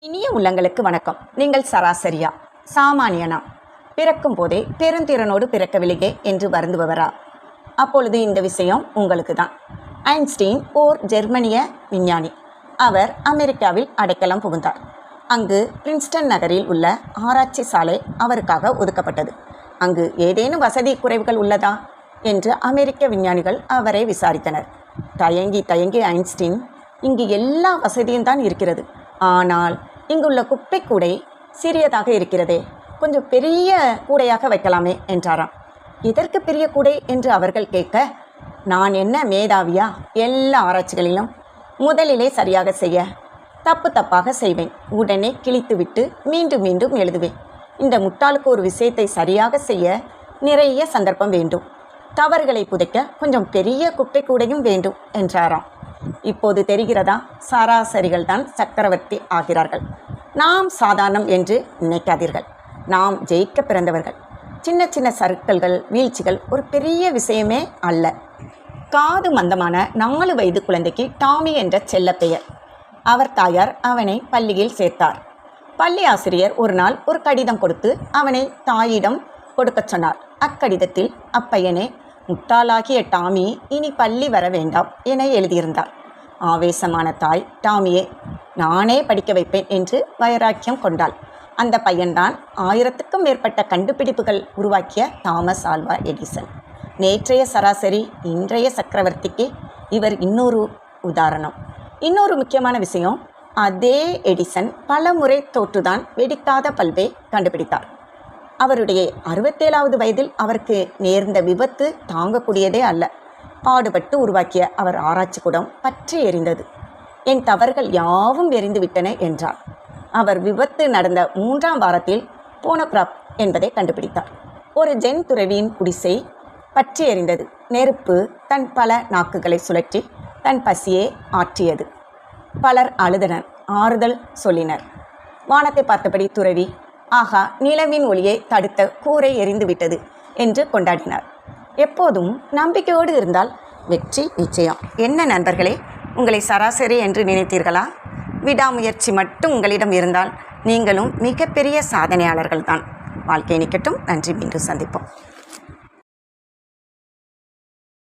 இனிய உள்ளங்களுக்கு வணக்கம். நீங்கள் சராசரியா, சாமானியனா, பிறக்கும் போதே பெருந்திறனோடு பிறக்கவில்லையே என்று வருந்துபவரா? அப்பொழுது இந்த விஷயம் உங்களுக்கு தான். ஐன்ஸ்டீன் ஓர் ஜெர்மனிய விஞ்ஞானி. அவர் அமெரிக்காவில் அடைக்கலம் புகுந்தார். அங்கு பிரின்ஸ்டன் நகரில் உள்ள ஆராய்ச்சி சாலை அவருக்காக ஒதுக்கப்பட்டது. அங்கு ஏதேனும் வசதி குறைவுகள் உள்ளதா என்று அமெரிக்க விஞ்ஞானிகள் அவரை விசாரித்தனர். தயங்கி ஐன்ஸ்டீன், இங்கு எல்லா வசதியும் தான் இருக்கிறது, ஆனால் இங்குள்ள குப்பை கூடை சிறியதாக இருக்கிறதே, கொஞ்சம் பெரிய கூடையாக வைக்கலாமே என்றாராம். இதற்கு பெரிய கூடை என்று அவர்கள் கேட்க, நான் என்ன மேதாவியா? எல்லா ஆராய்ச்சிகளிலும் முதலிலே சரியாக செய்ய தப்பாக செய்வேன், உடனே கிழித்துவிட்டு மீண்டும் மீண்டும் எழுதுவேன். இந்த முட்டாளுக்கு ஒரு விஷயத்தை சரியாக செய்ய நிறைய சந்தர்ப்பம் வேண்டும், தவறுகளை புதைக்க கொஞ்சம் பெரிய குப்பை கூடையும் வேண்டும் என்றாராம். இப்போது தெரிகிறதா? சராசரிகள் தான் சக்கரவர்த்தி ஆகிறார்கள். நாம் சாதாரணம் என்று நினைக்காதீர்கள். நாம் ஜெயிக்க பிறந்தவர்கள். சின்ன சின்ன சறுக்கல்கள், வீழ்ச்சிகள் ஒரு பெரிய விஷயமே அல்ல. காது மந்தமான 4 வயது குழந்தைக்கு டாமி என்ற செல்ல பெயர். அவர் தாயார் அவனை பள்ளியில் சேர்த்தார். பள்ளி ஆசிரியர் ஒரு நாள் ஒரு கடிதம் கொடுத்து அவனை தாயிடம் கொடுக்கச் சொன்னார். அக்கடிதத்தில் அப்பையனே, முட்டாளாகிய டாமி இனி பள்ளி வர வேண்டாம் என எழுதியிருந்தார். ஆவேசமான தாய் டாமியை நானே படிக்க வைப்பேன் என்று வைராக்கியம் கொண்டாள். அந்த பையன்தான் 1000க்கும் மேற்பட்ட கண்டுபிடிப்புகள் உருவாக்கிய தாமஸ் ஆல்வா எடிசன். நேற்றைய சராசரி, இன்றைய சக்கரவர்த்திக்கு இவர் இன்னொரு உதாரணம். இன்னொரு முக்கியமான விஷயம், அதே எடிசன் பல முறை தோற்றுதான் வெடிக்காத பல்பை கண்டுபிடித்தார். அவருடைய 67வது வயதில் அவருக்கு நேர்ந்த விபத்து தாங்கக்கூடியதே அல்ல. பாடுபட்டு உருவாக்கிய அவர் ஆராய்ச்சி கூடம் பற்றி எரிந்தது. என் தவறுகள் யாவும் எரிந்து விட்டன என்றார். அவர் விபத்து நடந்த 3ஆம் வாரத்தில் போனோகிராப் என்பதை கண்டுபிடித்தார். ஒரு ஜென் துறவியின் குடிசை பற்றி எரிந்தது. நெருப்பு தன் பல நாக்குகளை சுழற்றி தன் பசியை ஆற்றியது. பலர் அழுதனர், ஆறுதல் சொல்லினர். வானத்தை பார்த்தபடி துறவி, ஆகா, நிலவின் ஒளியை தடுத்த கூரை எரிந்து விட்டது என்று கொண்டாடினார். எப்போதும் நம்பிக்கையோடு இருந்தால் வெற்றி நிச்சயம். என்ன நண்பர்களே, உங்களை சராசரி என்று நினைத்தீர்களா? விடாமுயற்சி மட்டும் உங்களிடம் இருந்தால் நீங்களும் மிகப்பெரிய சாதனையாளர்கள் தான். வாழ்க்கை நிற்கட்டும். நன்றி. மீண்டும் சந்திப்போம்.